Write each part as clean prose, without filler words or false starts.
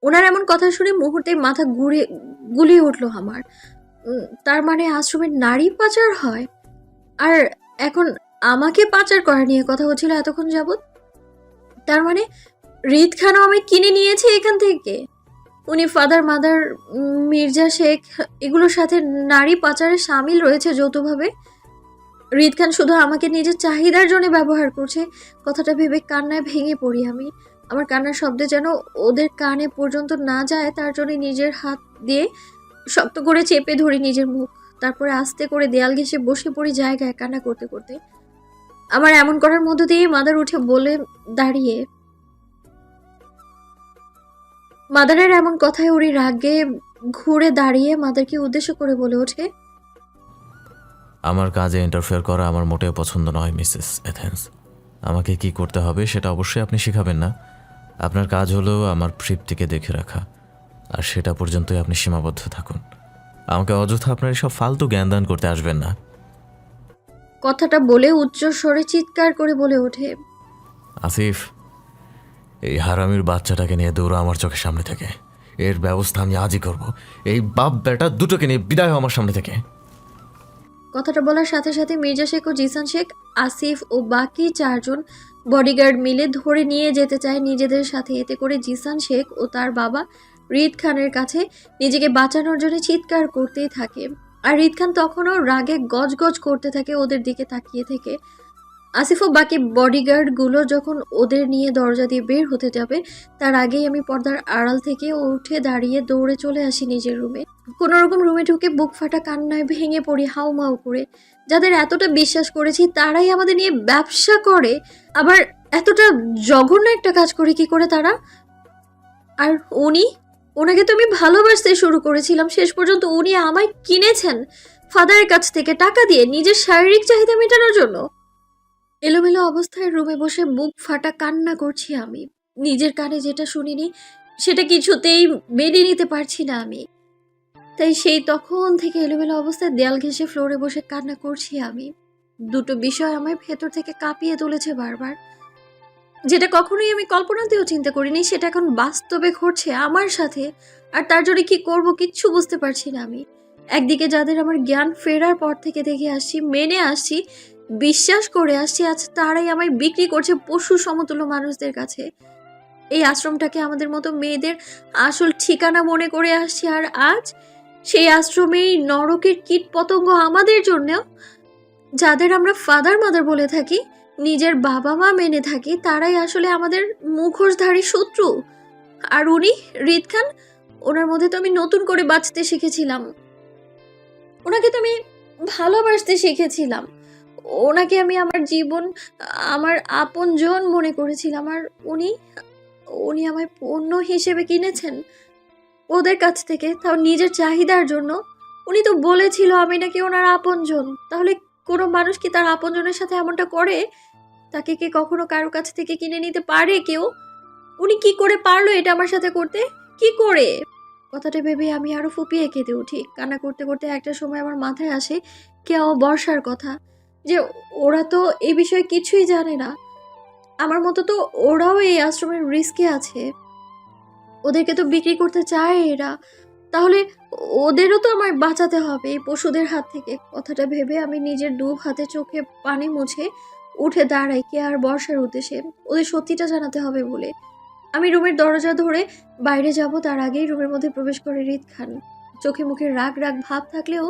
ওনার এমন কথা শুনে মুহূর্তে মাথা ঘুরে গুলিয়ে উঠলো আমার। তার মানে আশ্রমের নারী পাচার হয়, আর এখন আমাকে পাচার করা নিয়ে কথা হচ্ছিল এতক্ষণ যাবৎ। তার মানে রিদ খানও আমি কিনে নিয়েছে এখান থেকে। উনি ফাদার মাদার মির্জা শেখ এগুলোর সাথে নারী পাচারে সামিল রয়েছে যৌথভাবে। রিদ খান শুধু আমাকে নিজের চাহিদার জন্য ব্যবহার করছে। কথাটা ভেবে কান্নায় ভেঙে পড়ি আমি। আমার কান্নার শব্দে যেন ওদের কানে পর্যন্ত না যায়, তার জন্য নিজের হাত দিয়ে শক্ত করে চেপে ধরি নিজের মুখ। তারপরে আস্তে করে দেয়াল ঘেঁষে বসে পড়ি জায়গায় কান্না করতে করতে। আমার এমন করার মধ্য দিয়ে মাদার উঠে বলে দাঁড়িয়ে, মাদারের এমন কথায় উনি রাগে ঘুরে দাঁড়িয়ে মাদারকে উদ্দেশ্য করে বলে ওঠে, আমার কাজে ইন্টারফেয়ার করা আমার মোটেও পছন্দ নয় মিসেস এথেন্স। আমাকে কি করতে হবে সেটা অবশ্যই আপনি শেখাবেন না। আপনার কাজ হলো আমার তৃপ্তিকে দেখে রাখা, আর সেটা পর্যন্তই আপনি সীমাবদ্ধ থাকুন। আমাকে অযথা আপনার এসব ফালতু জ্ঞানদান করতে আসবেন না। কথাটা বলে উচ্চ স্বরে চিৎকার করে বলে ওঠে, আসিফ, এই হারামির বাচ্চাটাকে নিয়ে দৌড়া আমার চোখের সামনে থেকে। এর ব্যবস্থা আমি আজই করব। এই বাপ বেটা দুটোকে নিয়ে বিদায় হও আমার সামনে থেকে। কথাটা বলার সাথে সাথে মির্জা শেখ ও জিসান শেখ, আসিফ ও বাকি চারজন বডিগার্ড মিলে ধরে নিয়ে যেতে চায় নিজেদের সাথে। এতে করে জিসান শেখ ও তার বাবা রিদ খানের কাছে নিজেকে বাঁচানোর জন্য চিৎকার করতেই থাকে। আর রিদ খান তখনও রাগে গজগজ করতে থাকে ওদের দিকে তাকিয়ে থেকে। আসিফ ও বাকি বডিগার্ডগুলো যখন ওদের নিয়ে দরজা দিয়ে বের হতে যাবে, তার আগেই আমি পর্দার আড়াল থেকে উঠে দাঁড়িয়ে দৌড়ে চলে আসি নিজের রুমে। কোনোরকম রুমে ঢুকে বুক ফাটা কান্নায় ভেঙে পড়ি হাউমাউ করে। যাদের এতটা বিশ্বাস করেছি তারাই আমাদের নিয়ে ব্যবসা করে, আবার এতটা জঘন্য একটা কাজ করে কি করে তারা? আর উনি, ওনাকে তো আমি ভালোবাসতে শুরু করেছিলাম, শেষ পর্যন্ত উনি আমায় কিনেছেন ফাদারের কাছ থেকে টাকা দিয়ে নিজের শারীরিক চাহিদা মেটানোর জন্য। এলোমেলো অবস্থায় রুমে বসে বুক ফাটা কান্না করছি আমি। নিজের কানে যেটা শুনিনি সেটা কিছুতেই মেনে নিতে পারছি না আমি। তাই সেই তখন থেকে এলোমেলো অবস্থায় দেয়াল ঘেঁষে ফ্লোরে বসে কান্না করছি আমি। দুটো বিষয় আমায় ভেতর থেকে কাঁপিয়ে তুলেছে বারবার। যেটা কখনোই আমি কল্পনাতেও চিন্তা করিনি সেটা এখন বাস্তবে ঘটছে আমার সাথে। আর তার জন্য কি করব কিচ্ছু বুঝতে পারছি না আমি। একদিকে যাদের আমার জ্ঞান ফেরার পর থেকে দেখে আসছি, মেনে আসছি, বিশ্বাস করে আসছি, আজ তারাই আমায় বিক্রি করছে পশু সমতুল্য মানুষদের কাছে। এই আশ্রমটাকে আমাদের মতো মেয়েদের আসল ঠিকানা মনে করে আসছি, আর আজ সেই আশ্রমেই নরকের কীট পতঙ্গ আমাদের জন্যও। যাদের আমরা ফাদার মাদার বলে থাকি, নিজের বাবা মা মেনে থাকি, তারাই আসলে আমাদের মুখোশধারী শত্রু। আর উনি রিদ খান, ওনার মধ্যে তো আমি নতুন করে বাঁচতে শিখেছিলাম, ওনাকে তো আমি ভালোবাসতে শিখেছিলাম, ওনাকে আমি আমার জীবন, আমার আপনজন মনে করেছিলাম। আর উনি উনি আমায় পণ্য হিসেবে কিনেছেন ওদের কাছ থেকে, তাও নিজের চাহিদার জন্য। উনি তো বলেছিল আমি নাকি ওনার আপনজন। তাহলে কোনো মানুষ কি তার আপনজনের সাথে এমনটা করে? তাকে কি কখনো কারো কাছ থেকে কিনে নিতে পারে কেউ? উনি কি করে পারলো এটা আমার সাথে করতে? কি করে? কথাটা ভেবে আমি আরো ফুপিয়ে কেঁদে উঠি। কান্না করতে করতে একটা সময় আমার মাথায় আসে কেউ বর্ষার কথা, যে ওরা তো এই বিষয়ে কিছুই জানে না। আমার মতো তো ওরাও এই আশ্রমের রিস্কে আছে, ওদেরকে তো বিক্রি করতে চায় এরা। তাহলে ওদেরও তো আমার বাঁচাতে হবে এই পশুদের হাত থেকে। কথাটা ভেবে আমি নিজের দু হাতে চোখে পানি মুছে উঠে দাঁড়াই কে আর বর্ষার উদ্দেশ্যে। ওদের সত্যিটা জানাতে হবে বলে আমি রুমের দরজা ধরে বাইরে যাব, তার আগেই রুমের মধ্যে প্রবেশ করে রিদ খান। চোখে মুখে রাগ রাগ ভাব থাকলেও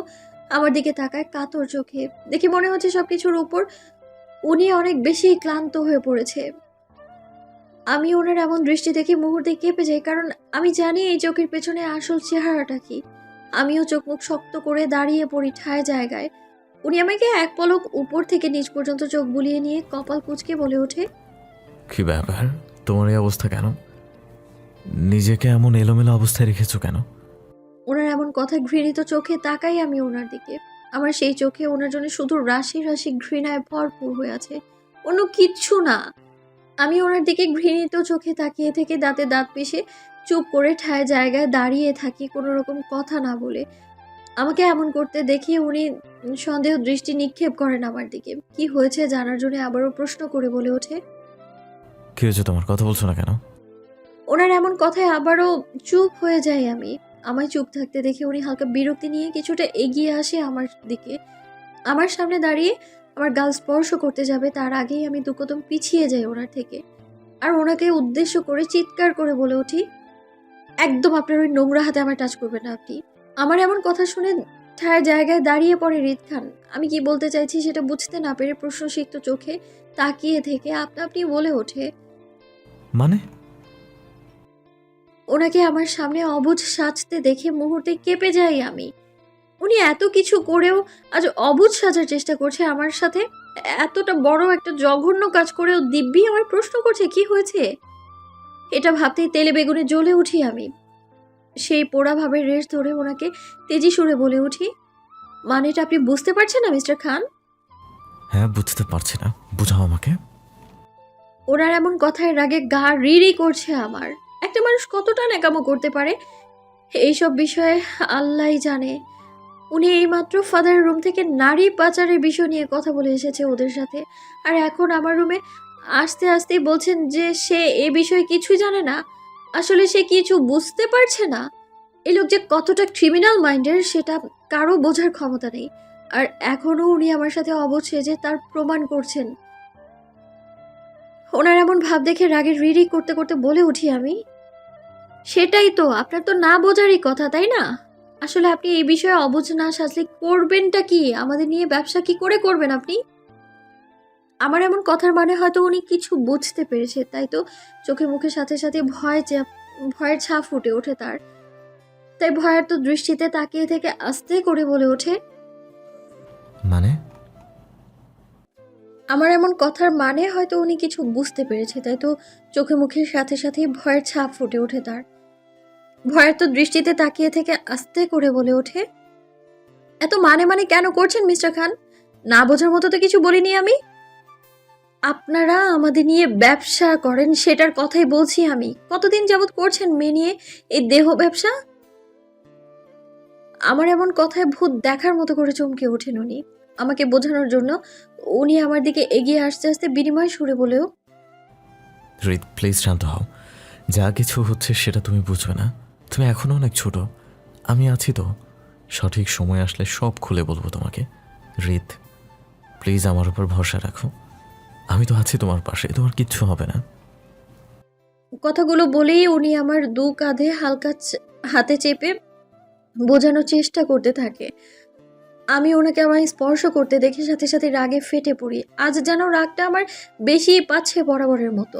আমার দিকে তাকায় কাতর চোখে। দেখে মনে হচ্ছে সবকিছুর উপর উনি অনেক বেশি ক্লান্ত হয়ে পড়েছে। আমি ওনার এমন দৃষ্টি দেখে মুহূর্তে কেঁপে যাই, কারণ আমি জানি এই চোখের পেছনে আসল চেহারাটা কি। আমিও চোখ মুখ শক্ত করে দাঁড়িয়ে পড়ি ঠায় জায়গায়। উনি আমাকে এক পলক উপর থেকে নিচ পর্যন্ত চোখ বুলিয়ে নিয়ে কপাল কুঁচকে বলে ওঠে, কি ব্যাপার, তোমার এই অবস্থা কেন? নিজেকে এমন এলোমেলো অবস্থায় রেখেছো কেন? ওনার এমন কথা ঘৃণিত চোখে তাকাই আমি ওনার দিকে। আমার সেই চোখে ওনার জন্য শুধু রাশি রাশি ঘৃণায় ভরপুর হয়ে আছে, অন্য কিচ্ছু না। আমি ওনার দিকে ঘৃণিত চোখে তাকিয়ে থেকে দাঁতে দাঁত পিষে চুপ করে ঠায় জায়গায় দাঁড়িয়ে থাকি, কোনো রকম কথা না বলে। আমাকে এমন করতে দেখে উনি সন্দেহ দৃষ্টি নিক্ষেপ করেন আমার দিকে। কি হয়েছে জানার জন্য আবারও প্রশ্ন করে বলে ওঠে, কি হয়েছে তোমার? কথা বলছো না কেন? ওনার এমন কথায় আবারও চুপ হয়ে যাই আমি। আমায় চুপ থাকতে দেখে উনি হালকা বিরক্তি নিয়ে কিছুটা এগিয়ে আসে আমার দিকে। আমার সামনে দাঁড়িয়ে আমার গাল স্পর্শ করতে যাবে তার আগেই আমি দু কদম পিছিয়ে যাই ওনার থেকে। আর ওনাকে উদ্দেশ্য করে চিৎকার করে বলে উঠি, একদম আপনার ওই নোংরা হাতে আমার টাচ করবেন না আপনি। আমার এমন কথা শুনে ঠায় জায়গায় দাঁড়িয়ে পড়ে হৃদ খান। আমি কি বলতে চাইছি সেটা বুঝতে না পেরে প্রশ্নসিক্ত চোখে তাকিয়ে থেকে আপনা আপনি বলে ওঠে। মানে? ওনাকে আমার সামনে অবুঝ সাজতে দেখে মুহূর্তে কেঁপে যাই আমি। উনি এত কিছু করেও আজ অবুঝ সাজার চেষ্টা করছে আমার সাথে। এতটা বড় একটা জঘন্য কাজ করেও দিব্যি আমার প্রশ্ন করছে কি হয়েছে। এটা ভাবতেই তেলে বেগুনে জ্বলে উঠি আমি। সেই পোড়া ভাবের রেশ ধরে ওনাকে তেজি সুরে বলে উঠি, মানেটা আপনি বুঝতে পারছেন না মিস্টার খান? হ্যাঁ, বুঝতে পারছি না, বুঝাও আমাকে। ওনার এমন কথায় রাগে গা রিরি করছে আমার। একটা মানুষ কতটা ন্যাকামো করতে পারে এইসব বিষয়ে আল্লাহই জানে। উনি এইমাত্র ফাদারের রুম থেকে নারী পাচারের বিষয় নিয়ে কথা বলে এসেছে ওদের সাথে, আর এখন আমার রুমে আসতে আসতেই বলছেন যে সে এ বিষয়ে কিছুই জানে না। আসলে সে কিছু বুঝতে পারছে না। এই লোক যে কতটা ক্রিমিনাল মাইন্ডের সেটা কারো বোঝার ক্ষমতা নেই। আর এখনও উনি আমার সাথে অবশ্যই যে তার প্রমাণ করছেন। ওনার এমন ভাব দেখে রাগে রিরি করতে করতে বলে উঠি আমি, সেটাই তো, আপনার তো না বোঝারই কথা তাই না? আসলে আপনি এই বিষয়ে অবুঝ না সাজলে করবেনটা কি? আমাদের নিয়ে ব্যবসা কি করে করবেন আপনি? আমার এমন কথার মানে হয়তো উনি কিছু বুঝতে পেরেছে, তাই তো চোখে মুখে সাথে সাথে ভয়ের ছাপ ফুটে ওঠে তার। তাই ভয়ের তো দৃষ্টিতে তাকিয়ে থেকে আস্তে করে বলে ওঠে, মানে? আমার এমন কথার মানে হয়তো উনি কিছু বুঝতে পেরেছে, তাই তো চোখে মুখের সাথে সাথে ভয়ের ছাপ ফুটে ওঠে তার। ভয়ের তো দৃষ্টিতে তাকিয়ে থেকে আস্তে করে বলে ওঠে, এত মানে মানে কেন করছেন মিস্টার খান? না বোঝার মতো তো কিছু বলিনি আমি। আপনারা আমাদের নিয়ে ব্যবসা করেন সেটার কথাই বলছি আমি। কতদিন যাবত করছেন মেয়ে নিয়ে এই দেহ ব্যবসা? আমার এমন কথায় ভূত দেখার মতো করে চমকে ওঠেন উনি। আমাকে বোঝানোর জন্য উনি আমার দিকে এগিয়ে আসতে আসতে বিনিময় সুরে বলেও, রিত, প্লিজ শান্ত হও। যা কিছু হচ্ছে সেটা তুমি বুঝবে না। তুমি এখনো অনেক ছোট। আমি আছি তো। সঠিক সময় আসলে সব খুলে বলবো তোমাকে। রিত, প্লিজ আমার উপর ভরসা রাখো। আমি তো আছি তোমার পাশে, তোমার কিচ্ছু হবে না। কথাগুলো বলেই উনি আমার দু কাঁধে হালকা হাতে চেপে বোঝানোর চেষ্টা করতে থাকে। আমি ওনাকে আমায় স্পর্শ করতে দেখে সাথে সাথে রাগে ফেটে পড়ি। আজ যেন রাগটা আমার বেশি পাচ্ছে বরাবরের মতো।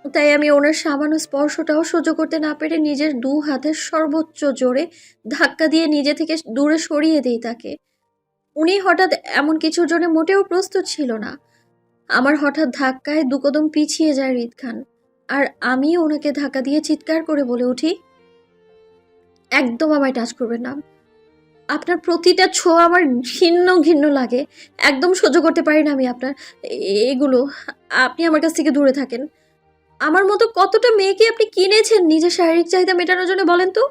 তাই আমি ওনার সামান্য স্পর্শটাও সহ্য করতে না পেরে নিজের দু হাতের সর্বোচ্চ জোরে ধাক্কা দিয়ে নিজে থেকে দূরে সরিয়ে দিই তাকে। উনি হঠাৎ এমন কিছুর জন্য মোটেও প্রস্তুত ছিল না। আমার হঠাৎ ধাক্কায় দু কদম পিছিয়ে যায় হৃদ খান। আর আমি ওনাকে ধাক্কা দিয়ে চিৎকার করে বলে উঠি, একদম আমায় টাচ করবেন না। আপনার প্রতিটা ছোঁয়া আমার ঘিন্ন ঘিন্ন লাগে। একদম সহ্য করতে পারি না আমি আপনার এগুলো। আপনি আমার কাছ থেকে দূরে থাকেন। আমার মতো কতটা মেয়েকে আপনি কিনেছেন নিজের শারীরিক চাহিদা মেটানোর জন্য বলেন তো?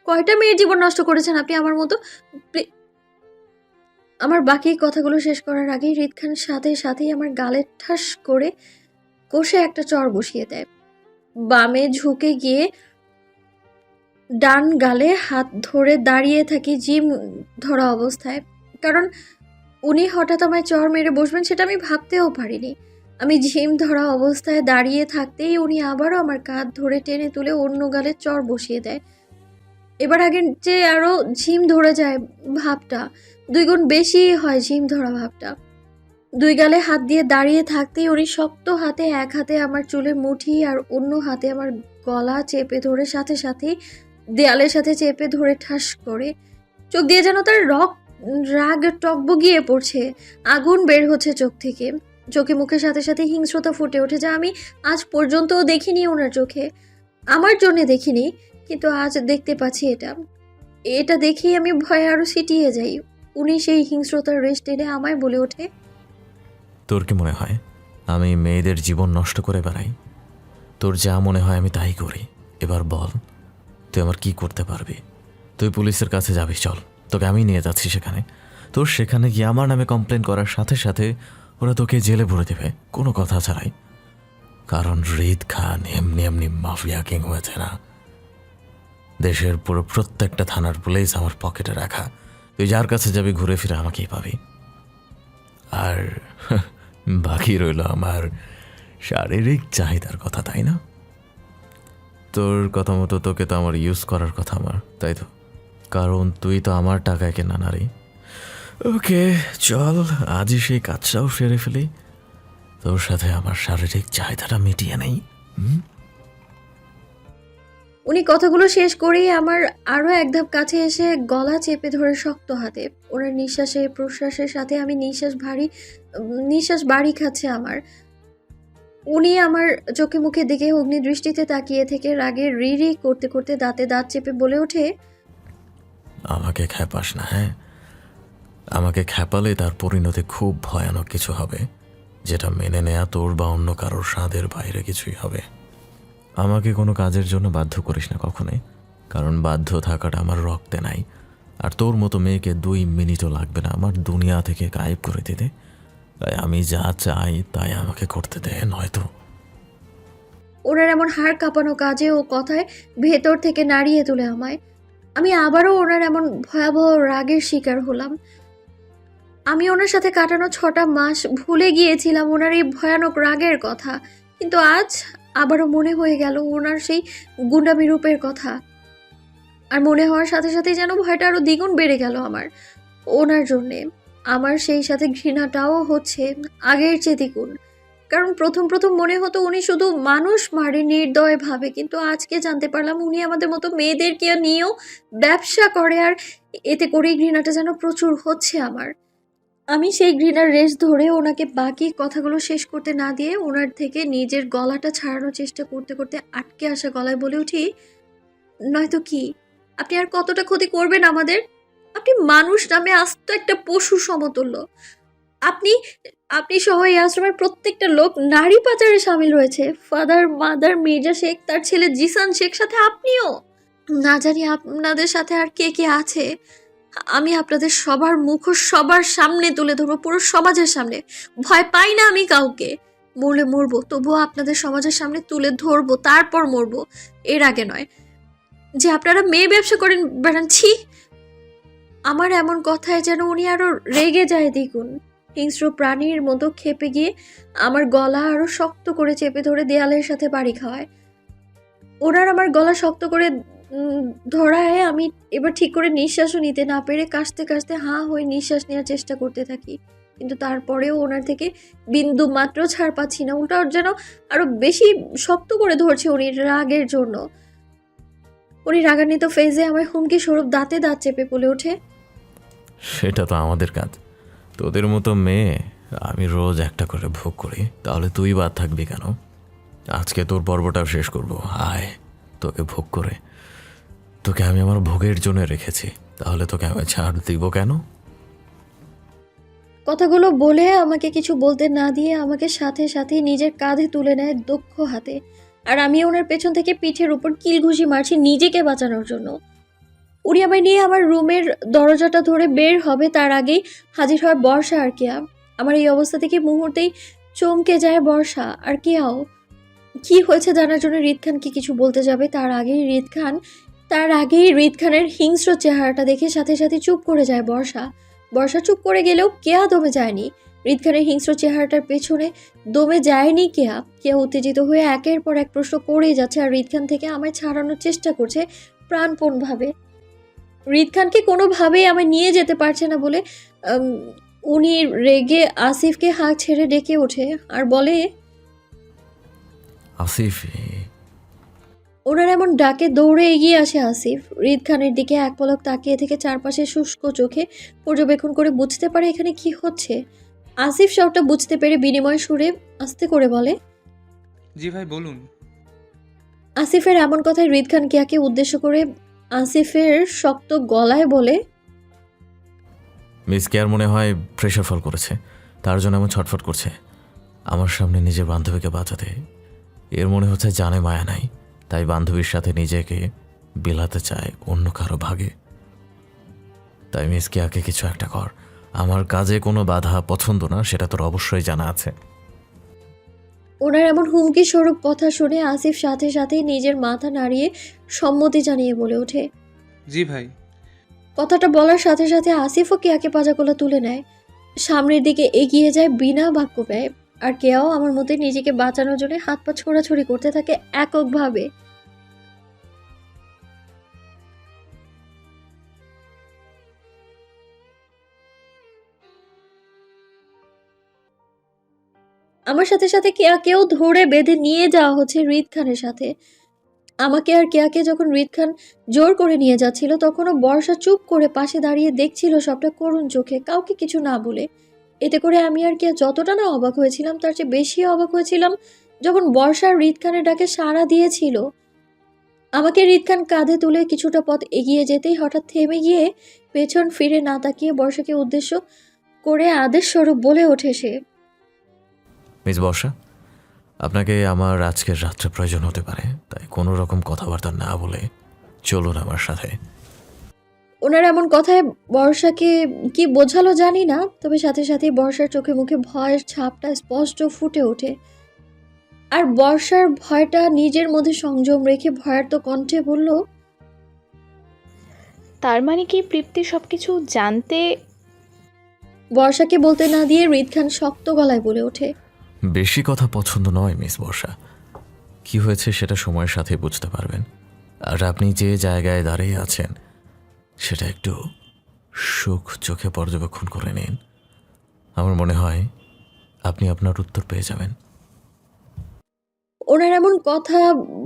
কয়টা মেয়ের জীবন নষ্ট করেছেন আপনি আমার মতো? আমার বাকি কথাগুলো শেষ করার আগেই হৃদ খান সাথে সাথেই আমার গালে ঠাস করে কষে একটা চড় বসিয়ে দেয়। বামে ঝুঁকে গিয়ে ডান গালে হাত ধরে দাঁড়িয়ে থাকি জিম ধরা অবস্থায়। কারণ উনি হঠাৎ আমায় চড় মেরে বসবেন সেটা আমি ভাবতেও পারিনি। আমি ঝিম ধরা অবস্থায় দাঁড়িয়ে থাকতেই উনি আবারও আমার কাঁধ ধরে টেনে তুলে অন্য গালে চড় বসিয়ে দেয়। এবার আগের যে আরও ঝিম ধরে যায় ভাবটা, দুই গুণ বেশি হয় ঝিম ধরা ভাবটা। দুই গালে হাত দিয়ে দাঁড়িয়ে থাকতেই উনি শক্ত হাতে এক হাতে আমার চুলের মুঠি আর অন্য হাতে আমার গলা চেপে ধরে সাথে সাথেই দেয়ালের সাথে চেপে ধরে ঠাস করে চোখ দিয়ে যেন তার রাগ টকবগিয়ে পড়ছে, আগুন বের হচ্ছে চোখ থেকে। চোখে মুখের সাথে সাথে হিংস্রতা ফুটে ওঠে, যা আমি আজ পর্যন্তও দেখিনি ওনার চোখে। আমার জন্য দেখিনি, কিন্তু আজ দেখতে পাচ্ছি এটা। এটা দেখেই আমি ভয়ে আরো সিটিয়ে যাই। উনি সেই হিংস্রতার রেশ টেনে আমায় বলে ওঠে, তোর কি মনে হয় আমি মেয়েদের জীবন নষ্ট করে বেড়াই? তোর যা মনে হয় আমি তাই করি। এবার বল, তুই আমার কি করতে পারবি? তুই পুলিশের কাছে যাবি, চল, তোকে আমি নিয়ে যাচ্ছি সেখানে। তোর সেখানে গিয়ে আমার নামে কমপ্লেন করার সাথে সাথে ওরা তোকে জেলে ভরে দেবে, কোনো কথা ছাড়াই। কারণ হৃদ খান এমনি এমনি মাফিয়া কিং হয়েছে না। দেশের পুরো প্রত্যেকটা থানার পুলিশ আমার পকেটে রাখা। তুই যার কাছে যাবি ঘুরে ফিরে আমাকেই পাবি। আর বাকি রইল আমার শারীরিক চাহিদার কথা, তাই না? তোর কথা মতো তোকে তো আমার ইউজ করার কথা আমার, তাই তো? কারণ তুই তো আমার টাকায় কেনা নারী। ওকে চল, আজই সেই কাজটাও সেরে ফেলি। তোর সাথে আমার শারীরিক চাহিদাটা মিটিয়ে নেই। উনি কথাগুলো শেষ করেই আমার আরও এক ধাপ কাছে এসে গলা চেপে ধরে শক্ত হাতে। ওনার নিঃশ্বাসে প্রশ্বাসের সাথে আমি নিঃশ্বাস বাড়ি খাচ্ছে আমার। উনি আমার চোখে মুখের দিকে অগ্নিদৃষ্টিতে তাকিয়ে থেকে রাগে রি রি করতে করতে দাঁতে দাঁত চেপে বলে ওঠে, আমাকে খ্যাপাস না, হ্যাঁ? আমাকে খ্যাপালে তার পরিণতি খুব ভয়ানক কিছু হবে, যেটা মেনে নেয়া তোর বা অন্য কারোর স্বাদের বাইরে কিছুই হবে। আমাকে কোনো কাজের জন্য বাধ্য করিস না কখনোই, কারণ বাধ্য থাকাটা আমার রক্তে নাই। আর তোর মতো মেয়েকে 2 মিনিটও লাগবে না আমার দুনিয়া থেকে গায়েব করে দিতে। তাই আমি যা চাই তাই আমাকে করতে দে, নয়তো। ওনার এমন হাড় কাঁপানো কাজে ও কথায় ভেতর থেকে নাড়িয়ে তোলে আমায়। আমি আবারও ওনার এমন ভয়াবহ রাগের শিকার হলাম। আমি ওনার সাথে কাটানো 6টা মাস ভুলে গিয়েছিলাম ওনার এই ভয়ানক রাগের কথা, কিন্তু আজ আবারও মনে হয়ে গেল ওনার সেই গুন্ডামি রূপের কথা। আর মনে হওয়ার সাথে সাথে যেন ভয়টা আরো দ্বিগুণ বেড়ে গেল আমার ওনার জন্যে। আমার সেই সাথে ঘৃণাটাও হচ্ছে আগের চেয়ে দ্বিগুণ। কারণ প্রথম প্রথম মনে হতো উনি শুধু মানুষ মারে নির্দয় ভাবে, কিন্তু আজকে জানতে পারলাম উনি আমাদের মতো মেয়েদেরকে নিয়েও ব্যবসা করে। আর এতে করেই ঘৃণাটা যেন প্রচুর হচ্ছে আমার। আমি সেই ঘৃণার রেশ ধরে ওনাকে বাকি কথাগুলো শেষ করতে না দিয়ে ওনার থেকে নিজের গলাটা ছাড়ানোর চেষ্টা করতে করতে আটকে আসা গলায় বলে উঠি, নয়তো কি? আপনি আর কতটা ক্ষতি করবেন আমাদের? আপনি মানুষ নামে আস্ত একটা পশু সমতুল্য। আপনি আপনি সহ এই আশ্রমের প্রত্যেকটা লোক নারী পাচারে সামিল রয়েছে। ফাদার মাদার মির্জা শেখ, তার ছেলে জিসান শেখ, সাথে আপনিও। না জানি আপনাদের সাথে আর কে কে আছে। আমি আপনাদের সবার মুখোশ সবার সামনে তুলে ধরবো, পুরো সমাজের সামনে। ভয় পাই না আমি কাউকে। মরলে মরবো, তবুও আপনাদের সমাজের সামনে তুলে ধরবো, তারপর মরবো। এর আগে নয়। যে আপনারা মেয়ে ব্যবসা করেন বেড়ান, ছি! আমার এমন কথায় যেন উনি আরো রেগে যায় দ্বিগুণ। হিংস্র প্রাণীর মতো খেপে গিয়ে আমার গলা আরো শক্ত করে চেপে ধরে দেয়ালের সাথে বাড়ি খাওয়ায়। ওনার আমার গলা শক্ত করে ধরায় আমি এবার ঠিক করে নিঃশ্বাসও নিতে না পেরে কাশতে কাশতে হাঁ হয়ে নিঃশ্বাস নেওয়ার চেষ্টা করতে থাকি। কিন্তু তারপরেও ওনার থেকে বিন্দু মাত্র ছাড় পাচ্ছি না। উল্টা যেন আরো বেশি শক্ত করে ধরছে উনি রাগের জন্য। উনি রাগান্বিত ফেজে আমার হুমকি স্বরূপ দাঁতে দাঁত চেপে বলে ওঠে, সেটা তো আমাদের কাজ। তোদের মতো মেয়ে আমি রোজ একটা করে ভোগ করি, তাহলে তুই বাদ থাকবি কেন? আজকে তোর পর্বটাও শেষ করব। আয়, তোকে ভোগ করে। তোকে আমি আমার ভোগের জন্য রেখেছি, তাহলে তোকে আমি ছাড় দিব কেন? কথাগুলো বলে আমাকে কিছু বলতে না দিয়ে আমাকে সাথে সাথে নিজের কাঁধে তুলে নেয় দক্ষ হাতে। আর আমি ওনার পেছন থেকে পিঠের উপর কিল ঘুষি মারছি নিজেকে বাঁচানোর জন্য। উনি আমায় নিয়ে আমার রুমের দরজাটা ধরে বের হবে, তার আগেই হাজির হয় বর্ষা আর কেয়া। আমার এই অবস্থা থেকে মুহূর্তেই চমকে যায় বর্ষা আর কেয়াও। কি হয়েছে জানার জন্য হৃদ খানকে কিছু বলতে যাবে, তার আগেই হৃদ খানের হিংস্র চেহারাটা দেখে সাথে সাথে চুপ করে যায় বর্ষা। বর্ষা চুপ করে গেলেও কেয়া দমে যায়নি। হৃদ খানের হিংস্র চেহারাটার পেছনে দমে যায়নি কেয়া। কেয়া উত্তেজিত হয়ে একের পর এক প্রশ্ন করেই যাচ্ছে আর হৃদ খান থেকে আমায় ছাড়ানোর চেষ্টা করছে প্রাণপণভাবে। হৃদ খানকে কোনোভাবেই আমায় নিয়ে যেতে পারছে না বলে উনি রেগে আসিফকে হাঁক ছেড়ে ডেকে ওঠে আর বলে, আসিফ। ওনার এমন ডাকে দৌড়ে এগিয়ে আসে আসিফ। হৃদ খানের দিকে এক পলক তাকিয়ে থেকে চারপাশে শুষ্ক চোখে পর্যবেক্ষণ করে বুঝতে পারে এখানে কি হচ্ছে। আসিফ সবটা বুঝতে পেরে বিনিময় সুরে আস্তে করে বলে, জি ভাই বলুন। আসিফের এমন কথায় হৃদ খান কেয়াকে উদ্দেশ্য করে আসিফের শক্ত গলায় বলে, মিস কেয়ার মনে হয় প্রেশার ফল করেছে, তার জন্য এমন ছটফট করছে আমার সামনে নিজের বান্ধবীকে বাঁচাতে। এর মনে হচ্ছে জানে মায়া নাই, তাই বান্ধবীর সাথে নিজেকে বিলাতে চায় অন্য কারো ভাগে। তাই মিস কেয়াকে কিছু একটা কর। আমার কাজে কোনো বাধা পছন্দ না, সেটা তোর অবশ্যই জানা আছে। ওনার এমন হুমকি স্বরূপ কথা শুনে আসিফ সাথে সাথে নিজের মাথা নাড়িয়ে সম্মতি জানিয়ে বলে ওঠে। জি ভাই। কথাটা বলার সাথে সাথে আসিফও কেয়াকে পাজাগুলো তুলে নেয়, সামনের দিকে এগিয়ে যায় বিনা বাক্য ব্যয়। আর কেয়াও আমার মধ্যে নিজেকে বাঁচানোর জন্য হাত পা ছোড়াছুড়ি করতে থাকে এককভাবে। আমার সাথে সাথে কেয়াকেও ধরে বেঁধে নিয়ে যাওয়া হচ্ছে রিদ খানের সাথে। আমাকে আর কেয়াকে যখন রিদ খান জোর করে নিয়ে যাচ্ছিল, তখনও বর্ষা চুপ করে পাশে দাঁড়িয়ে দেখছিল সবটা করুণ চোখে, কাউকে কিছু না বলে। এতে করে আমি আর কেয়া যতটা না অবাক হয়েছিলাম, তার চেয়ে বেশি অবাক হয়েছিলাম যখন বর্ষা রিদ খানের ডাকে সাড়া দিয়েছিল। আমাকে রিদ খান কাঁধে তুলে কিছুটা পথ এগিয়ে যেতেই হঠাৎ থেমে গিয়ে পেছন ফিরে না তাকিয়ে বর্ষাকে উদ্দেশ্য করে আদেশ স্বরূপ বলে ওঠে সে। মিস বর্ষা, আপনাকে আমার আজকের রাত্রে প্রয়োজন হতে পারে, তাই কোনো রকম কথাবার্তা না বলে চলুন আমার সাথে। ওনার এমন কথায় বর্ষাকে কি বোঝালো জানি না, তবে সাথে সাথেই বর্ষার চোখে মুখে ভয়ের ছাপটা স্পষ্ট ফুটে ওঠে। আর বর্ষার ভয়টা নিজের মধ্যে সংযম রেখে ভয়ার্ত কণ্ঠে বলল, তার মানে কি তৃপ্তি সবকিছু জানতে? বর্ষাকে বলতে না দিয়ে রিদ খান শক্ত গলায় বলে ওঠে। বেশি কথা পছন্দ নয় মিস বর্ষা। কি হয়েছে সেটা সময়ের সাথে বুঝতে পারবেন। আর আপনি যে জায়গায় দাঁড়িয়ে আছেন সেটা একটু সুখ চোখে পর্যবেক্ষণ করে নিন। আমার মনে হয় আপনি আপনার উত্তর পেয়ে যাবেন। ওনার এমন কথা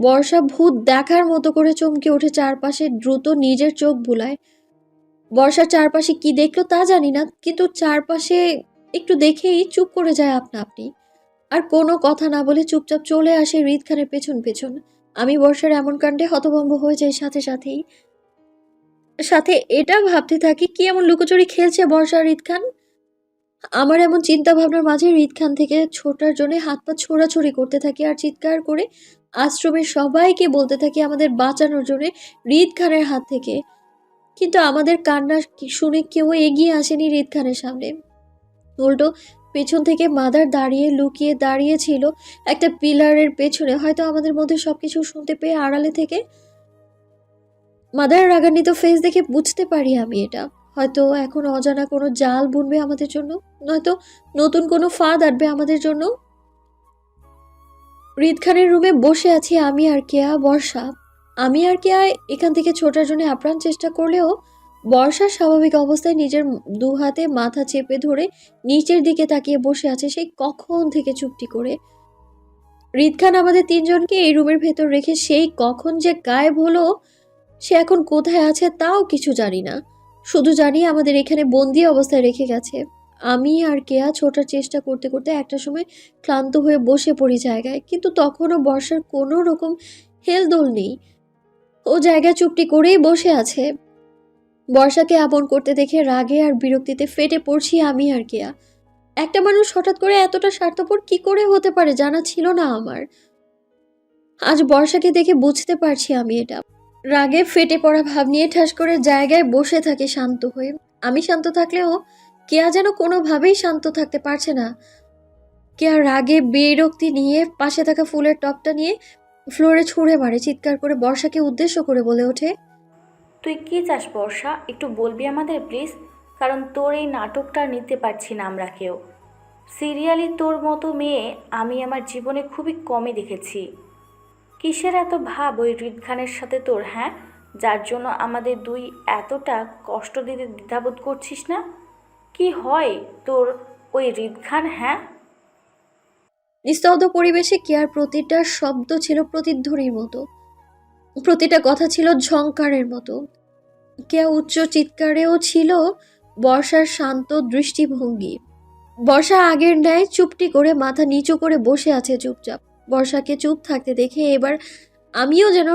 বর্ষা ভূত দেখার মতো করে চমকে ওঠে, চারপাশে দ্রুত নিজের চোখ বুলায়। বর্ষার চারপাশে কি দেখলো তা জানি না, কিন্তু চারপাশে একটু দেখেই চুপ করে যায় আপনা আপনি। আর কোনো কথা না বলে চুপচাপ চলে আসে রিদ খানের পেছন পেছন। আমি বর্ষার এমন কাণ্ডে হতভম্ব হয়ে যাই সাথে সাথেই। সাথে এটা ভাবতে থাকি, কি এমন লুকোচুরি খেলছে বর্ষা আর রিদ খান। আমার এমন চিন্তা ভাবনার মাঝে রিদ খান থেকে ছোটার জন্য হাত পা ছোড়াছুড়ি করতে থাকি আর চিৎকার করে আশ্রমের সবাইকে বলতে থাকি আমাদের বাঁচানোর জন্য রিদ খানের হাত থেকে। কিন্তু আমাদের কান্না শুনে কেউ এগিয়ে আসেনি রিদ খানের সামনে। উল্টো পেছন থেকে মাদার লুকিয়ে দাঁড়িয়েছিল একটা পিলারের পেছনে, হয়তো আমাদের মধ্যে সবকিছু শুনতে পেয়ে আড়ালে থেকে। মাদার রাগান্বিত ফেস দেখে বুঝতে পারি আমি এটা হয়তো এখন অজানা কোনো জাল বুনবে আমাদের জন্য, নয়তো নতুন কোনো ফাঁদ আটবে আমাদের জন্য। রিদ খানের রুমে বসে আছি আমি আর কেয়া, বর্ষা। আমি আর কেয়া এখান থেকে ছোটার জন্য আপ্রাণ চেষ্টা করলেও বর্ষার স্বাভাবিক অবস্থায় নিজের দু হাতে মাথা চেপে ধরে নিচের দিকে তাকিয়ে বসে আছে সেই কখন থেকে চুপটি করে। রিদ খান আমাদের তিনজনকে এই রুমের ভেতর রেখে সেই কখন যে গায়েব হলো, সে এখন কোথায় আছে তাও কিছু জানি না। শুধু জানি আমাদের এখানে বন্দি অবস্থায় রেখে গেছে। আমি আর কেয়া ছোটার চেষ্টা করতে করতে একটা সময় ক্লান্ত হয়ে বসে পড়ি জায়গায়, কিন্তু তখনও বর্ষার কোনো রকম হেলদোল নেই। ও জায়গায় চুপটি করেই বসে আছে। বর্ষাকে আপন করতে দেখে রাগে আর বিরক্তিতে ফেটে পড়ছি আমি আর কেয়া। একটা মানুষ হঠাৎ করে এতটা স্বার্থপর কি করে হতে পারে জানা ছিল না আমার। আজ বর্ষাকে দেখে বুঝতে পারছি আমি এটা। রাগে ফেটে পড়া ভাব নিয়ে ঠাস করে জায়গায় বসে থাকে শান্ত হয়ে। আমি শান্ত থাকলেও কেয়া যেন কোনোভাবেই শান্ত থাকতে পারছে না। কেয়া রাগে বিরক্তি নিয়ে পাশে থাকা ফুলের টবটা নিয়ে ফ্লোরে ছুঁড়ে মারে, চিৎকার করে বর্ষাকে উদ্দেশ্য করে বলে ওঠে, তুই কি চাস বর্ষা, একটু বলবি আমাদের প্লিজ? কারণ তোর এই নাটকটা নিতে পারছি না আমরা কেউ। সিরিয়ালি তোর মতো মেয়ে আমি আমার জীবনে খুবই কমই দেখেছি। কিসের এত ভাব ওই রিদ খানের সাথে তোর, হ্যাঁ? যার জন্য আমাদের দুই এতটা কষ্ট দিতে দ্বিধাবোধ করছিস না? কি হয় তোর ওই রিদ খান, হ্যাঁ? নিস্তব্ধ পরিবেশে কেয়ার প্রতিটা শব্দ ছিল প্রতিধ্বনির মতো, প্রতিটা কথা ছিল ঝংকারের মতো। কেয়া উচ্চ চিৎকারেও ছিল বর্ষার শান্ত দৃষ্টিভঙ্গি। বর্ষা আগের ন্যায় চুপটি করে মাথা নিচু করে বসে আছে চুপচাপ। বর্ষাকে চুপ থাকতে দেখে এবার আমিও যেন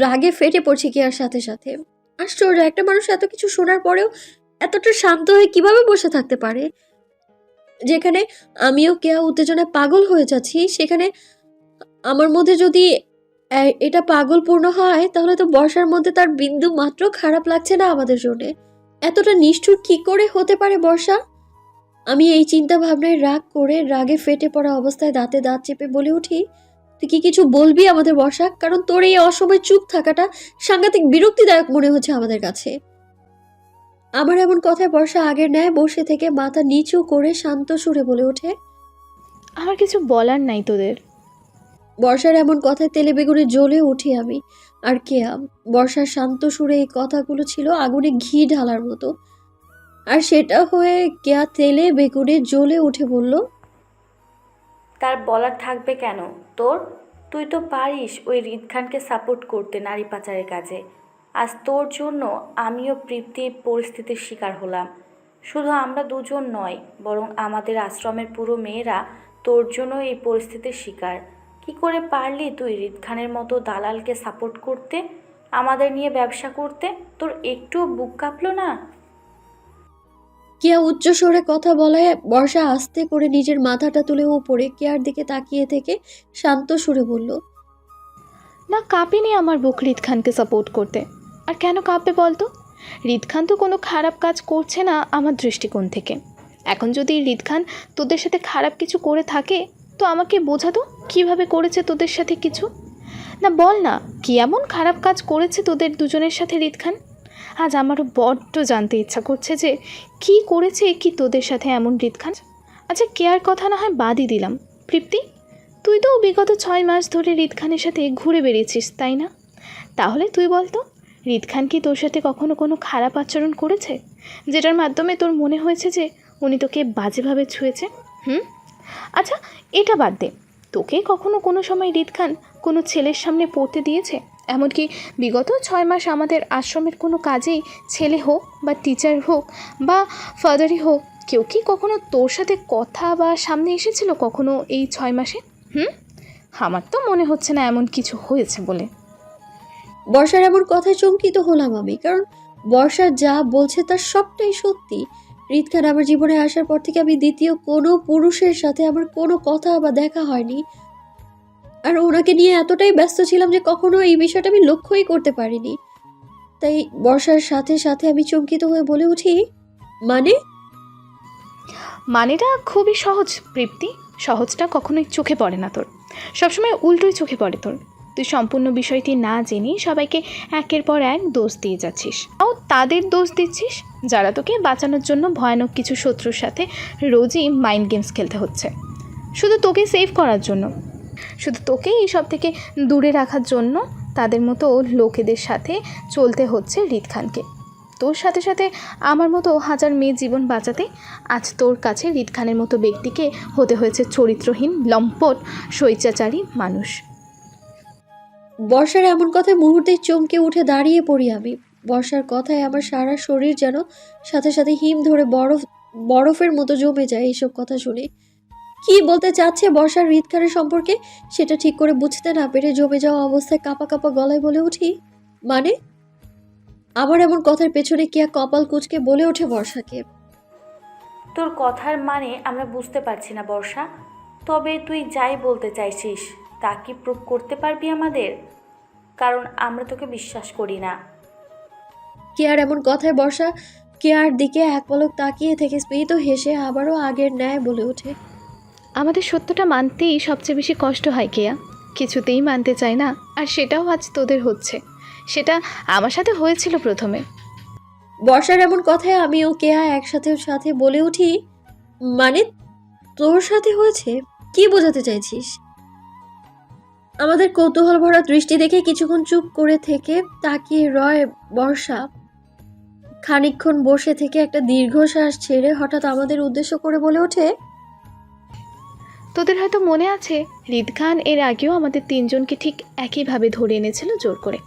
রাগে ফেটে পড়ছি কেয়ার সাথে সাথে। আশ্চর্য, একটা মানুষ এত কিছু শোনার পরেও এতটা শান্ত হয়ে কিভাবে বসে থাকতে পারে? যেখানে আমিও কেয়া উত্তেজনায় পাগল হয়ে যাচ্ছি, সেখানে আমার মধ্যে যদি এটা পাগলপূর্ণ হয়, তাহলে তো বর্ষার মধ্যে তার বিন্দু মাত্র খারাপ লাগছে না আমাদের জন্য। এতটা নিষ্ঠুর কি করে হতে পারে বর্ষা? আমি এই চিন্তা ভাবনায় রাগ করে রাগে ফেটে পড়া অবস্থায় দাঁতে দাঁত চেপে বলে উঠি, তুই কি কিছু বলবি আমাদের বর্ষা? কারণ তোর এই অসময় চুপ থাকাটা সাংঘাতিক বিরক্তিদায়ক মনে হচ্ছে আমাদের কাছে। আমার এমন কথায় বর্ষা আগের ন্যায় বসে থেকে মাথা নিচু করে শান্ত সুরে বলে ওঠে, আমার কিছু বলার নাই তোদের। বর্ষার এমন কথায় তেলে বেগুনে জ্বলে উঠি আমি। আর কেয়া, বর্ষার শান্ত সুরে এই কথাগুলো ছিল আগুনে ঘি ঢালার মতো। আর সেটা হয়ে কেয়া তেলে বেগুনে জ্বলে উঠে বলল, তার বলার থাকবে কেন তোর? তুই তো পারিস ওই রিদ খানকে সাপোর্ট করতে নারী পাচারের কাজে। আজ তোর জন্য আমিও তৃপ্তির পরিস্থিতির শিকার হলাম। শুধু আমরা দুজন নয়, বরং আমাদের আশ্রমের পুরো মেয়েরা তোর জন্য এই পরিস্থিতির শিকার। কি করে পারলি তুই রিদ খানের মতো দালালকে সাপোর্ট করতে, আমাদের নিয়ে ব্যবসা করতে? তোর একটুও বুক কাঁপলো না? কেয়া উচ্চ স্বরে কথা বলায় বর্ষা আস্তে করে নিজের মাথাটা তুলে উপরে কেয়ার দিকে তাকিয়ে থেকে শান্ত সুরে বলল, না, কাঁপেনি আমার বুক রিদ খানকে সাপোর্ট করতে। আর কেন কাঁপবে বলতো? রিদ খান তো কোনো খারাপ কাজ করছে না আমার দৃষ্টিকোণ থেকে। এখন যদি রিদ খান তোদের সাথে খারাপ কিছু করে থাকে তো আমাকে বোঝাতো কিভাবে করেছে তোদের সাথে কিছু। না বল না, কি এমন খারাপ কাজ করেছে তোদের দুজনের সাথে রিদ খান? আজ আমারও বড্ড জানতে ইচ্ছা করছে যে কি করেছে কি তোদের সাথে এমন রিদ খান। আচ্ছা, কেয়ার কথা না হয় বাদই দিলাম, তৃপ্তি তুই তো বিগত 6 মাস ধরে রিদ খানের সাথে ঘুরে বেরিয়েছিস, তাই না? তাহলে তুই বলতো, রিদ খান কি তোর সাথে কখনো কোনো খারাপ আচরণ করেছে যেটার মাধ্যমে তোর মনে হয়েছে যে উনি তোকে বাজেভাবে ছুঁয়েছে? আচ্ছা, এটা বাদ দে, তোকে কখনো কোনো সময় রিদ খান কোনো ছেলের সামনে পড়তে দিয়েছে? এমনকি বিগত 6 মাস আমাদের আশ্রমের কোনো কাজেই ছেলে হোক বা টিচার হোক বা ফাদারই হোক, কেউ কি কখনো তোর সাথে কথা বা সামনে এসেছিল কখনো এই 6 মাসে? আমার তো মনে হচ্ছে না এমন কিছু হয়েছে বলে। বর্ষার এমন কথায় চমকিত হলাম আমি, কারণ বর্ষা যা বলছে তার সবটাই সত্যি। রিদ খান আমার জীবনে আসার পর থেকে আমি দ্বিতীয় কোনো পুরুষের সাথে আমার কোনো কথা বা দেখা হয়নি। আর ওনাকে নিয়ে এতটাই ব্যস্ত ছিলাম যে কখনো এই বিষয়টা আমি লক্ষ্যই করতে পারিনি। তাই বর্ষার সাথে সাথে আমি চমকিত হয়ে বলে উঠি, মানে? মানেটা খুবই সহজ তৃপ্তি, সহজটা কখনোই চোখে পড়ে না তোর, সবসময় উল্টোই চোখে পড়ে তোর। তুই সম্পূর্ণ বিষয়টি না জেনেই সবাইকে একের পর এক দোষ দিয়ে যাচ্ছিস, তাও তাদের দোষ দিচ্ছিস যারা তোকে বাঁচানোর জন্য ভয়ানক কিছু শত্রুর সাথে রোজই মাইন্ড গেমস খেলতে হচ্ছে, শুধু তোকে সেভ করার জন্য, শুধু তোকে এইসব থেকে দূরে রাখার জন্য তাদের মতো লোকেদের সাথে চলতে হচ্ছে রিদ খানকে। তোর সাথে সাথে আমার মতো হাজার মেয়ে জীবন বাঁচাতে আজ তোর কাছে রিদ খানের মতো ব্যক্তিকে হতে হয়েছে চরিত্রহীন, লম্পট, স্বৈরাচারী মানুষ। বর্ষার এমন কথায় মুহূর্তেই চমকে উঠে দাঁড়িয়ে পড়ি আমি। বর্ষার কথায় আমার সারা শরীর যেন সাথে সাথে হিম ধরে বরফের মতো জমে যায় এইসব কথা শুনে। কি বলতে চাচ্ছে বর্ষার রিদ খানের সম্পর্কে সেটা ঠিক করে বুঝতে না পেরে জমে যাওয়া অবস্থায় কাঁপা কাঁপা গলায় বলে উঠি, মানে? আমার এমন কথার পেছনে কেয়া কপাল কুঁচকে বলে ওঠে বর্ষাকে, তোর কথার মানে আমরা বুঝতে পারছি না বর্ষা। তবে তুই যাই বলতে চাইছিস তা কি প্রুভ করতে পারবি আমাদের? কারণ আমরা তোকে বিশ্বাস করি না। কেয়ার এমন কথায় বর্ষা কেয়ার দিকে এক পলক তাকিয়ে থেকে স্মিত হেসে আবারও আগের ন্যায় বলে ওঠে, আমাদের সত্যটা মানতেই সবচেয়ে বেশি কষ্ট হয় কেয়া, কিছুতেই মানতে চায় না। আর সেটাও আজ তোদের হচ্ছে, সেটা আমার সাথে হয়েছিল প্রথমে। বর্ষার এমন কথায় আমি ও কেয়া একসাথে সাথে বলে উঠি, মানে তোর সাথে হয়েছে? কি বোঝাতে চাইছিস? আমাদের কৌতূহল ভরা দৃষ্টি দেখে কিছুক্ষণ চুপ করে থেকে তাকিয়ে রয় বর্ষা। খানিকক্ষণ বসে থেকে একটা দীর্ঘশ্বাস ছেড়ে হঠাৎ আমাদের উদ্দেশ্য করে বলে ওঠে, তোদের হয়তো মনে আছে রিদ খান এর আগেও আমাদের 3 জনকে ঠিক একইভাবে ধরে এনেছিল জোর করে।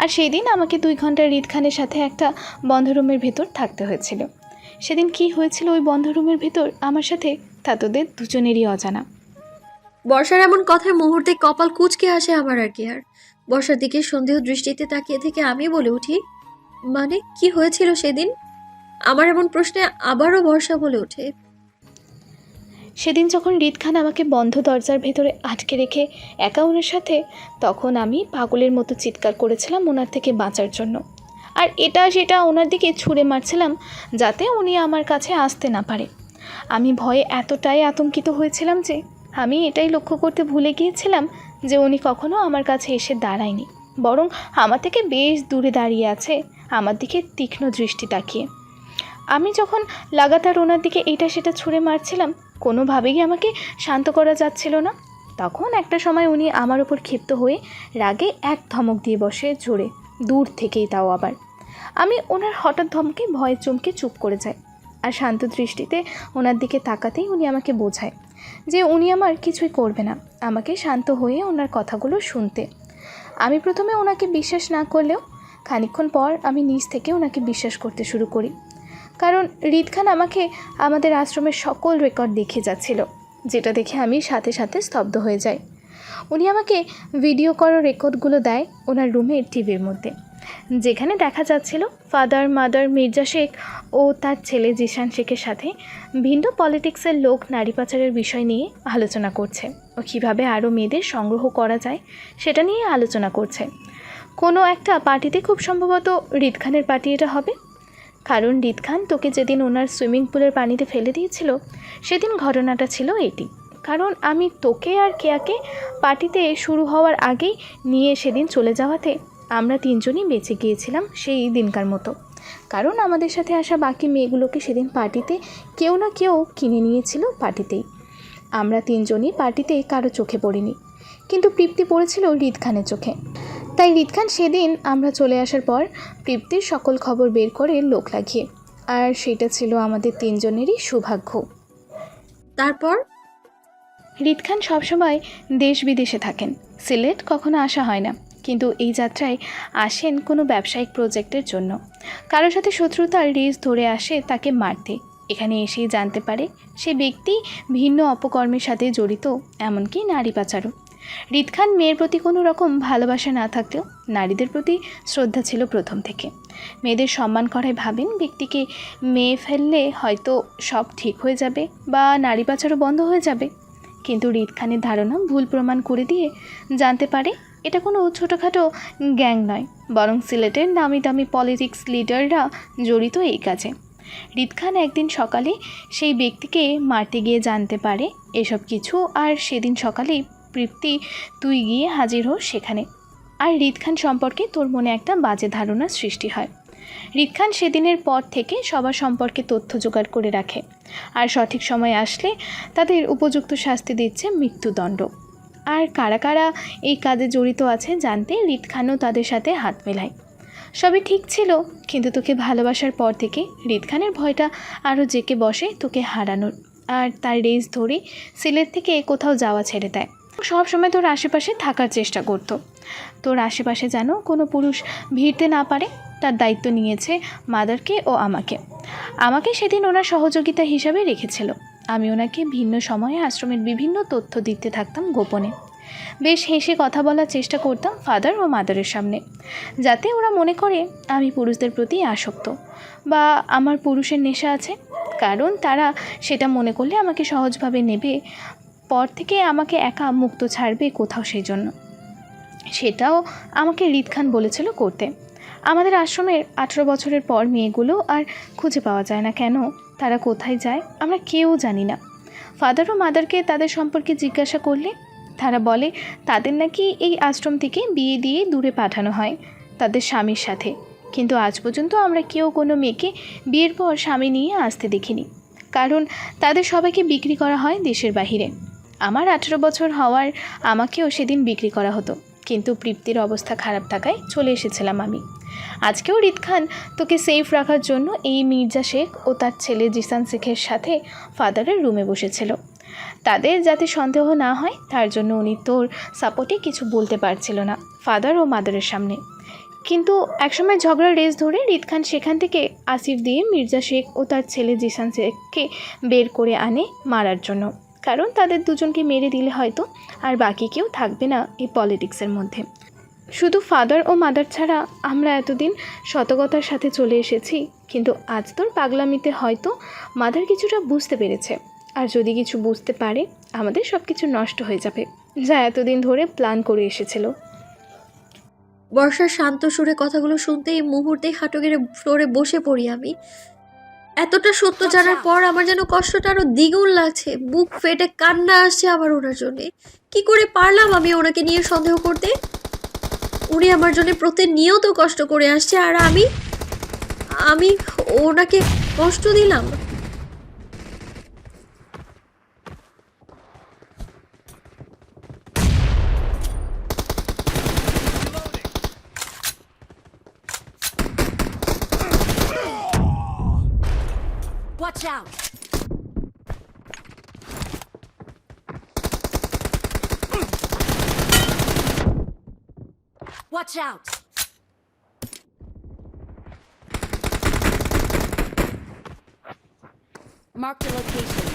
আর সেই দিন আমাকে 2 ঘন্টা রিদ খানের সাথে একটা বন্ধ রুমের ভেতর থাকতে হয়েছিল। সেদিন কি হয়েছিল ওই বন্ধ রুমের ভেতর আমার সাথে তা তোদের দুজনেরই অজানা। বর্ষার এমন কথায় মুহূর্তে কপাল কুঁচকে আসে আমার আর কি। আর বর্ষার দিকে সন্দেহ দৃষ্টিতে তাকিয়ে থেকে আমি বলে উঠি, মানে কি হয়েছিল সেদিন? আমার এমন প্রশ্নে আবারও বর্ষা বলে ওঠে, সেদিন যখন রিদ খান আমাকে বন্ধ দরজার ভেতরে আটকে রেখে একা ওনার সাথে, তখন আমি পাগলের মতো চিৎকার করেছিলাম ওনার থেকে বাঁচার জন্য। আর এটা সেটা ওনার দিকে ছুঁড়ে মারছিলাম যাতে উনি আমার কাছে আসতে না পারে। আমি ভয়ে এতটাই আতঙ্কিত হয়েছিলাম যে আমি এটাই লক্ষ্য করতে ভুলে গিয়েছিলাম যে উনি কখনো আমার কাছে এসে দাঁড়ায়নি, বরং আমার থেকে বেশ দূরে দাঁড়িয়ে আছে, আমার দিকে তীক্ষ্ণ দৃষ্টি তাকিয়ে। আমি যখন লাগাতার ওনার দিকে এটা সেটা ছুঁড়ে মারছিলাম, কোনোভাবেই আমাকে শান্ত করা যাচ্ছিল না। তখন একটা সময় উনি আমার ওপর ক্ষিপ্ত হয়ে রাগে এক ধমক দিয়ে বসে জোরে, দূর থেকেই তাও আবার। আমি ওনার হঠাৎ ধমকে ভয়ে চমকে চুপ করে যাই, আর শান্ত দৃষ্টিতে ওনার দিকে তাকাতেই উনি আমাকে বোঝায় যে উনি আমার কিছুই করবে না, আমাকে শান্ত হয়ে ওনার কথাগুলো শুনতে। আমি প্রথমে ওনাকে বিশ্বাস না করলেও খানিকক্ষণ পর আমি নিজ থেকে ওনাকে বিশ্বাস করতে শুরু করি, কারণ হৃদ খান আমাকে আমাদের আশ্রমের সকল রেকর্ড দেখিয়ে যাচ্ছিল, যেটা দেখে আমি সাথে সাথে স্তব্ধ হয়ে যাই। উনি আমাকে ভিডিও করা রেকর্ডগুলো দেয় ওনার রুমের টিভির মধ্যে, যেখানে দেখা যাচ্ছিল ফাদার মাদার মির্জা শেখ ও তার ছেলে জিশান শেখের সাথে ভিন্ন পলিটিক্সের লোক নারী পাচারের বিষয় নিয়ে আলোচনা করছে ও কীভাবে আরও মেয়েদের সংগ্রহ করা যায় সেটা নিয়ে আলোচনা করছে। কোনো একটা পার্টিতে, খুব সম্ভবত হৃদ খানের পার্টি এটা হবে, কারণ হৃদ খান তোকে যেদিন ওনার সুইমিং পুলের পানিতে ফেলে দিয়েছিল সেদিন ঘটনাটা ছিল এটি। কারণ আমি তোকে আর কেয়াকে পার্টিতে শুরু হওয়ার আগেই নিয়ে সেদিন চলে যাওয়াতে আমরা তিনজনই বেঁচে গিয়েছিলাম সেই দিনকার মতো, কারণ আমাদের সাথে আসা বাকি মেয়েগুলোকে সেদিন পার্টিতে কেউ না কেউ কিনে নিয়েছিল পার্টিতেই। আমরা তিনজনই পার্টিতে কারো চোখে পড়িনি, কিন্তু তৃপ্তি পড়েছিল হৃদ খানের চোখে। তাই হৃদ খান সেদিন আমরা চলে আসার পর তৃপ্তির সকল খবর বের করে লোক লাগিয়ে, আর সেটা ছিল আমাদের তিনজনেরই সৌভাগ্য। তারপর হৃদ খান সবসময় দেশ বিদেশে থাকেন, সিলেট কখনো আসা হয় না, কিন্তু এই যাত্রায় আসেন কোনো ব্যবসায়িক প্রজেক্টের জন্য। কারোর সাথে শত্রুতার রেস ধরে আসে তাকে মারতে। এখানে এসেই জানতে পারে সে ব্যক্তি ভিন্ন অপকর্মের সাথে জড়িত, এমনকি নারী পাচারও। হৃদ খান মেয়ের প্রতি কোনো রকম ভালোবাসা না থাকলেও নারীদের প্রতি শ্রদ্ধা ছিল প্রথম থেকে। মেয়েদের সম্মান করায় ভাবেন ব্যক্তিকে মেয়ে ফেললে হয়তো সব ঠিক হয়ে যাবে বা নারী পাচারও বন্ধ হয়ে যাবে, কিন্তু হৃদ খানের ধারণা ভুল প্রমাণ করে দিয়ে জানতে পারে এটা কোনো ছোটোখাটো গ্যাং নয়, বরং সিলেটের নামি দামি পলিটিক্স লিডাররা জড়িত এই কাজে। হৃদ খান একদিন সকালে সেই ব্যক্তিকে মারতে গিয়ে জানতে পারে এসব কিছু, আর সেদিন সকালেই তৃপ্তি তুই গিয়ে হাজির হোস সেখানে, আর হৃদ খান সম্পর্কে তোর মনে একটা বাজে ধারণা সৃষ্টি হয়। হৃদ খান সেদিনের পর থেকে সবার সম্পর্কে তথ্য জোগাড় করে রাখে, আর সঠিক সময় আসলে তাদের উপযুক্ত শাস্তি দিচ্ছে মৃত্যুদণ্ড। আর কারা কারা এই কাজে জড়িত আছে জানতে হৃদ খানও তাদের সাথে হাত মেলায়। সবই ঠিক ছিল, কিন্তু তোকে ভালোবাসার পর থেকে হৃদ খানের ভয়টা আরও জেঁকে বসে তোকে হারানোর, আর তার রেস ধরে সিলেট থেকে কোথাও যাওয়া ছেড়ে দেয়। সব সময় তোর আশেপাশে থাকার চেষ্টা করত, তোর আশেপাশে যেন কোনো পুরুষ ভিড়তে না পারে তার দায়িত্ব নিয়েছে মাদারকে ও আমাকে সেদিন ওনার সহযোগিতা হিসাবে রেখেছিল। আমি ওনাকে ভিন্ন সময়ে আশ্রমের বিভিন্ন তথ্য দিতে থাকতাম গোপনে। বেশ হেসে কথা বলার চেষ্টা করতাম ফাদার ও মাদারের সামনে, যাতে ওরা মনে করে আমি পুরুষদের প্রতি আসক্ত বা আমার পুরুষের নেশা আছে, কারণ তারা সেটা মনে করলে আমাকে সহজভাবে নেবে, পর থেকে আমাকে একা মুক্ত ছাড়বে কোথাও, সেই জন্য সেটাও আমাকে হৃদ খান বলেছিল করতে। আমাদের আশ্রমের 18 বছরের পর মেয়েগুলো আর খুঁজে পাওয়া যায় না কেন, তারা কোথায় যায় আমরা কেউ জানি না। ফাদার ও মাদারকে তাদের সম্পর্কে জিজ্ঞাসা করলে তারা বলে তাদের নাকি এই আশ্রম থেকে বিয়ে দিয়ে দূরে পাঠানো হয় তাদের স্বামীর সাথে, কিন্তু আজ পর্যন্ত আমরা কেউ কোনো মেয়েকে বিয়ের পর স্বামী নিয়ে আসতে দেখিনি, কারণ তাদের সবাইকে বিক্রি করা হয় দেশের বাহিরে। আমার 18 বছর হওয়ার আমাকেও সেদিন বিক্রি করা হতো, কিন্তু তৃপ্তির অবস্থা খারাপ থাকায় চলে এসেছিলাম আমি। আজকেও হৃদ খান তোকে সেফ রাখার জন্য এই মির্জা শেখ ও তার ছেলে জিসান শেখের সাথে ফাদারের রুমে বসেছিল। তাদের যাতে সন্দেহ না হয় তার জন্য উনি তোর সাপোর্টে কিছু বলতে পারছিল না ফাদার ও মাদারের সামনে। কিন্তু একসময় ঝগড়ার রেস ধরে হৃদ খান সেখান থেকে আসিফ দিয়ে মির্জা শেখ ও তার ছেলে জিসান শেখকে বের করে আনে মারার জন্য, কারণ তাদের দুজনকে মেরে দিলে হয়তো আর বাকি কেউ থাকবে না এই পলিটিক্সের মধ্যে। শুধু ফাদার ও মাদার ছাড়া আমরা এতদিন সততার সাথে চলে এসেছি, কিন্তু আজ তোর পাগলামিতে হয়তো মাদার কিছুটা বুঝতে পেরেছে, আর যদি কিছু বুঝতে পারে আমাদের সব কিছু নষ্ট হয়ে যাবে যা এতদিন ধরে প্ল্যান করে এসেছিল। বর্ষার শান্ত সুরে কথাগুলো শুনতেই মুহূর্তেই হাঁটু গেড়ে ফ্লোরে বসে পড়ি আমি। এতটা সত্য জানার পর আমার যেন কষ্টটা আরো দ্বিগুণ লাগছে। বুক ফেটে কান্না আসছে আমার ওনার জন্য। কি করে পারলাম আমি ওনাকে নিয়ে সন্দেহ করতে? উনি আমার জন্য প্রতিনিয়ত কষ্ট করে আসছে, আর আমি আমি ওনাকে কষ্ট দিলাম। Watch out! Watch out! Mark the location.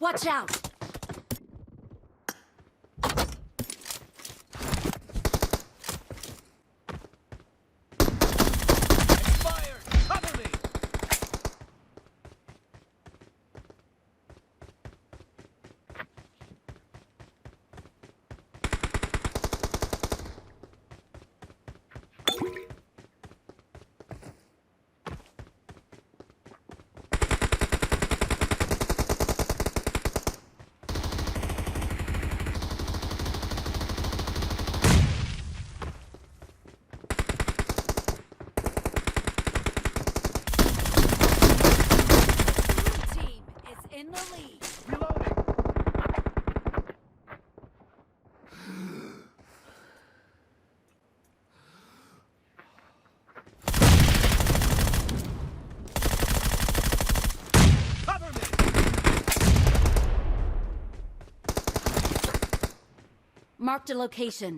Watch out! Team is in the lead. Marked a location.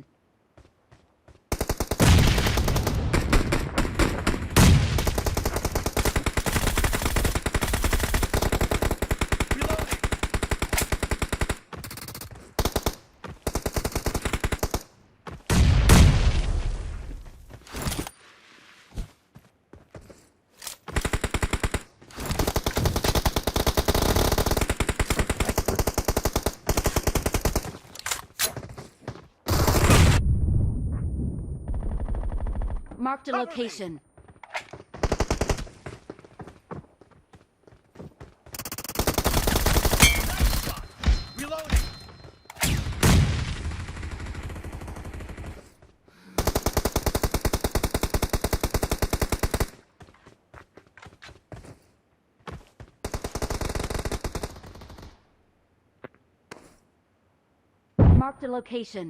Marked a location. Marked a location.